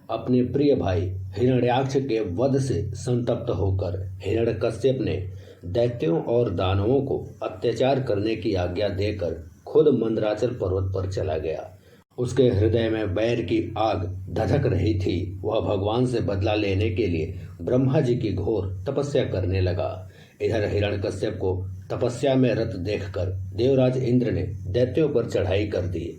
अपने प्रिय भाई हिरण्याक्ष के वध से संतप्त होकर हिरण्यकश्यप ने दैत्यों और दानवों को अत्याचार करने की आज्ञा देकर खुद मंदराचल पर्वत पर चला गया। उसके हृदय में बैर की आग धधक रही थी। वह भगवान से बदला लेने के लिए ब्रह्मा जी की घोर तपस्या करने लगा। इधर हिरण्यकश्यप को तपस्या में रत देखकर देवराज इंद्र ने दैत्यों पर चढ़ाई कर दी।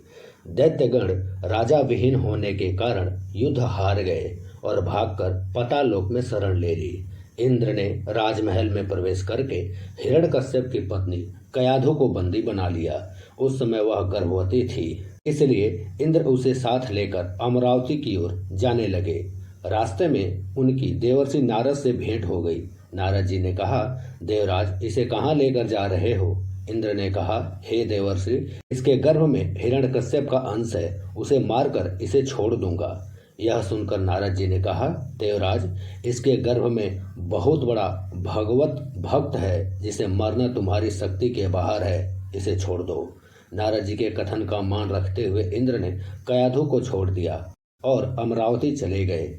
दैत्यगण राजा विहीन होने के कारण युद्ध हार गए और भागकर पाताल लोक में शरण ले ली। इंद्र ने राजमहल में प्रवेश करके हिरण्यकश्यप की पत्नी कयाधु को बंदी बना लिया। उस समय वह गर्भवती थी, इसलिए इंद्र उसे साथ लेकर अमरावती की ओर जाने लगे। रास्ते में उनकी देवर्षि नारद से भेंट हो गई। नारद जी ने कहा, देवराज, इसे कहाँ लेकर जा रहे हो? इंद्र ने कहा, हे देवर्षि, इसके गर्भ में हिरण्यकश्यप का अंश है, उसे मारकर इसे छोड़ दूंगा। यह सुनकर नारद जी ने कहा, देवराज, इसके गर्भ में बहुत बड़ा भगवत भक्त है, जिसे मरना तुम्हारी शक्ति के बाहर है, इसे छोड़ दो। नारद जी के कथन का मान रखते हुए इंद्र ने कयाधु को छोड़ दिया और अमरावती चले गए।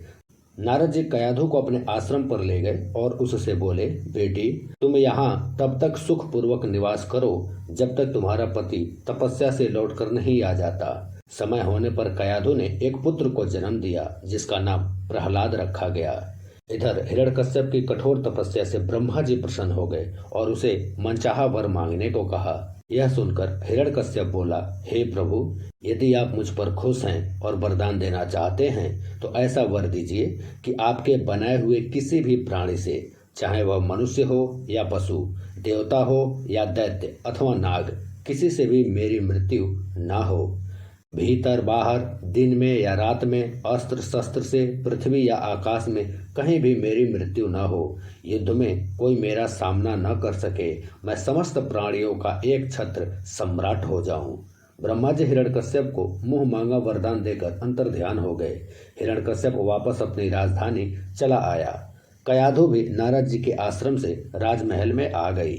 नारद जी कयाधु को अपने आश्रम पर ले गए और उससे बोले, बेटी, तुम यहाँ तब तक सुख पूर्वक निवास करो जब तक तुम्हारा पति तपस्या से लौटकर नहीं आ जाता। समय होने पर कयाधु ने एक पुत्र को जन्म दिया, जिसका नाम प्रहलाद रखा गया। इधर हिरण्यकश्यप की कठोर तपस्या से ब्रह्मा जी प्रसन्न हो गए और उसे मनचाहा वर मांगने को कहा। यह सुनकर हिरण्यकश्यप बोला, हे प्रभु, यदि आप मुझ पर खुश हैं और वरदान देना चाहते हैं तो ऐसा वर दीजिए कि आपके बनाए हुए किसी भी प्राणी से, चाहे वह मनुष्य हो या पशु, देवता हो या दैत्य अथवा नाग, किसी से भी मेरी मृत्यु ना हो। भीतर बाहर, दिन में या रात में, अस्त्र शस्त्र से, पृथ्वी या आकाश में कहीं भी मेरी मृत्यु न हो। युद्ध में कोई मेरा सामना न कर सके। मैं समस्त प्राणियों का एक छत्र सम्राट हो जाऊं। ब्रह्मा जी हिरण्यकश्यप को मुंह मांगा वरदान देकर अंतर्ध्यान हो गए। हिरण्यकश्यप वापस अपनी राजधानी चला आया। कयाधु भी नारद जी के आश्रम से राजमहल में आ गई।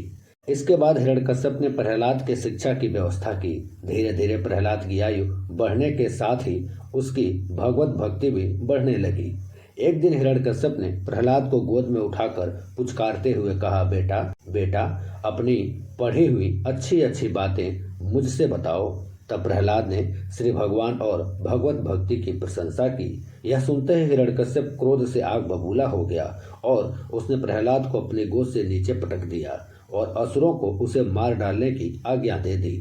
इसके बाद हिरण्यकश्यप ने प्रहलाद के शिक्षा की व्यवस्था की। धीरे धीरे प्रहलाद की आयु बढ़ने के साथ ही उसकी भगवत भक्ति भी बढ़ने लगी। एक दिन हिरण्यकश्यप ने प्रहलाद को गोद में उठाकर पुचकारते हुए कहा, बेटा बेटा, अपनी पढ़ी हुई अच्छी अच्छी बातें मुझसे बताओ। तब प्रहलाद ने श्री भगवान और भगवत भक्ति की प्रशंसा की। यह सुनते ही हिरण्यकश्यप क्रोध से आग बबूला हो गया और उसने प्रहलाद को अपनी गोद से नीचे पटक दिया और असुरों को उसे मार डालने की आज्ञा दे दी।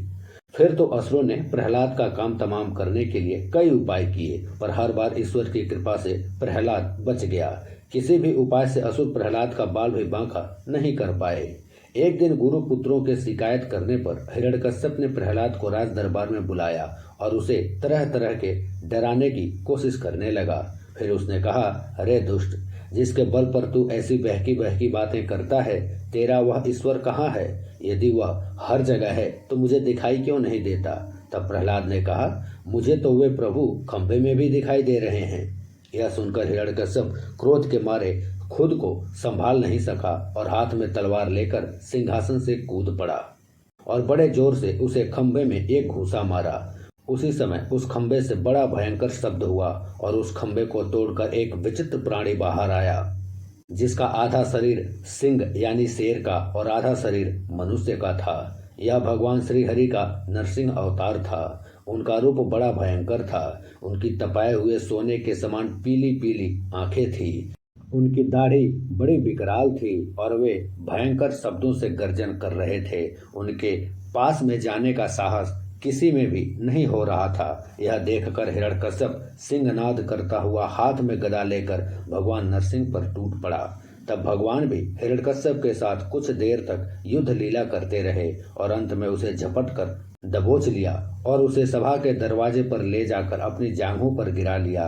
फिर तो असुरों ने प्रहलाद का काम तमाम करने के लिए कई उपाय किए, पर हर बार ईश्वर की कृपा से प्रहलाद बच गया। किसी भी उपाय से असुर प्रहलाद का बाल भी बांका नहीं कर पाए। एक दिन गुरु पुत्रों के शिकायत करने पर हिरण्यकश्यप ने प्रहलाद को राज दरबार में बुलाया और उसे तरह तरह के डराने की कोशिश करने लगा। फिर उसने कहा, अरे दुष्ट, जिसके बल पर तू ऐसी बहकी बहकी बातें करता है, तेरा वह ईश्वर कहाँ है? यदि वह हर जगह है तो मुझे दिखाई क्यों नहीं देता? तब प्रहलाद ने कहा, मुझे तो वे प्रभु खंभे में भी दिखाई दे रहे हैं। यह सुनकर हिरण्यकश्यप क्रोध के मारे खुद को संभाल नहीं सका और हाथ में तलवार लेकर सिंहासन से कूद पड़ा और बड़े जोर से उसे खंभे में एक घूंसा मारा। उसी समय उस खंभे से बड़ा भयंकर शब्द हुआ और उस खंभे को तोड़कर एक विचित्र प्राणी बाहर आया, जिसका आधा शरीर सिंह यानी शेर का और आधा शरीर मनुष्य का था। यह भगवान श्री हरि का नरसिंह अवतार था। उनका रूप बड़ा भयंकर था। उनकी तपाए हुए सोने के समान पीली पीली आंखें थी। उनकी दाढ़ी बड़ी विकराल थी और वे भयंकर शब्दों से गर्जन कर रहे थे। उनके पास में जाने का साहस किसी में भी नहीं हो रहा था। यह देखकर हिरण्यकश्यप सिंहनाद करता हुआ हाथ में गदा लेकर भगवान नरसिंह पर टूट पड़ा। तब भगवान भी हिरण्यकश्यप के साथ कुछ देर तक युद्ध लीला करते रहे और अंत में उसे झपट कर दबोच लिया और उसे सभा के दरवाजे पर ले जाकर अपनी जांघों पर गिरा लिया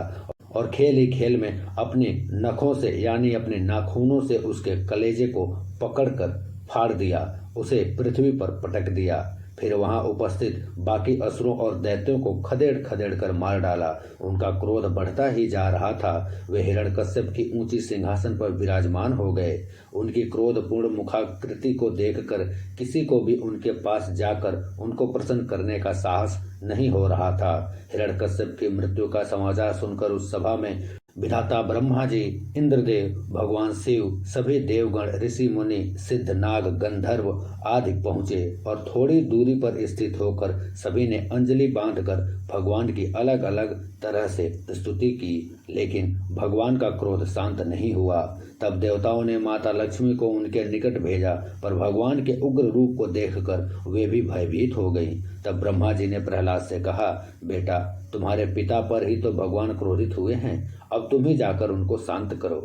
और खेल ही खेल में अपने नखों से यानी अपने नाखूनों से उसके कलेजे को पकड़कर फाड़ दिया, उसे पृथ्वी पर पटक दिया। फिर वहां उपस्थित बाकी असुरों और दैत्यों को खदेड़ खदेड़ कर मार डाला। उनका क्रोध बढ़ता ही जा रहा था। वे हिरण्यकश्यप की ऊंची सिंहासन पर विराजमान हो गए। उनकी क्रोधपूर्ण मुखाकृति को देखकर किसी को भी उनके पास जाकर उनको प्रसन्न करने का साहस नहीं हो रहा था। हिरण्यकश्यप की मृत्यु का समाचार सुनकर उस सभा में विधाता ब्रह्मा जी, इंद्रदेव, भगवान शिव, सभी देवगण, ऋषि मुनि, सिद्ध, नाग, गंधर्व आदि पहुँचे और थोड़ी दूरी पर स्थित होकर सभी ने अंजलि बांधकर भगवान की अलग अलग तरह से स्तुति की, लेकिन भगवान का क्रोध शांत नहीं हुआ। तब देवताओं ने माता लक्ष्मी को उनके निकट भेजा, पर भगवान के उग्र रूप को देखकर वे भी भयभीत हो गईं। तब ब्रह्मा जी ने प्रहलाद से कहा, बेटा, तुम्हारे पिता पर ही तो भगवान क्रोधित हुए हैं, अब तुम ही जाकर उनको शांत करो।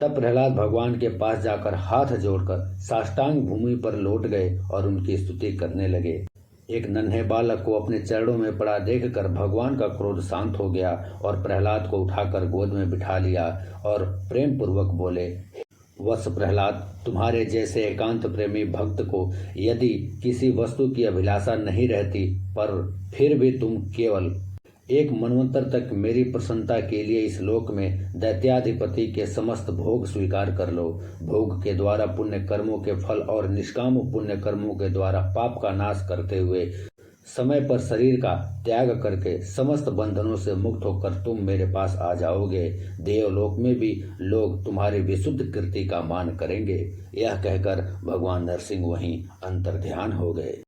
तब प्रहलाद भगवान के पास जाकर हाथ जोड़कर साष्टांग भूमि पर लौट गए और उनकी स्तुति करने लगे। एक नन्हे बालक को अपने चरणों में पड़ा देखकर भगवान का क्रोध शांत हो गया और प्रहलाद को उठाकर गोद में बिठा लिया और प्रेम पूर्वक बोले, वत्स प्रहलाद, तुम्हारे जैसे एकांत प्रेमी भक्त को यदि किसी वस्तु की अभिलाषा नहीं रहती, पर फिर भी तुम केवल एक मनवंतर तक मेरी प्रसन्नता के लिए इस लोक में दैत्याधिपति के समस्त भोग स्वीकार कर लो। भोग के द्वारा पुण्य कर्मों के फल और निष्काम पुण्य कर्मों के द्वारा पाप का नाश करते हुए समय पर शरीर का त्याग करके समस्त बंधनों से मुक्त होकर तुम मेरे पास आ जाओगे। देवलोक में भी लोग तुम्हारी विशुद्ध कीर्ति का मान करेंगे। यह कहकर भगवान नरसिंह वहीं अंतर्ध्यान हो गए।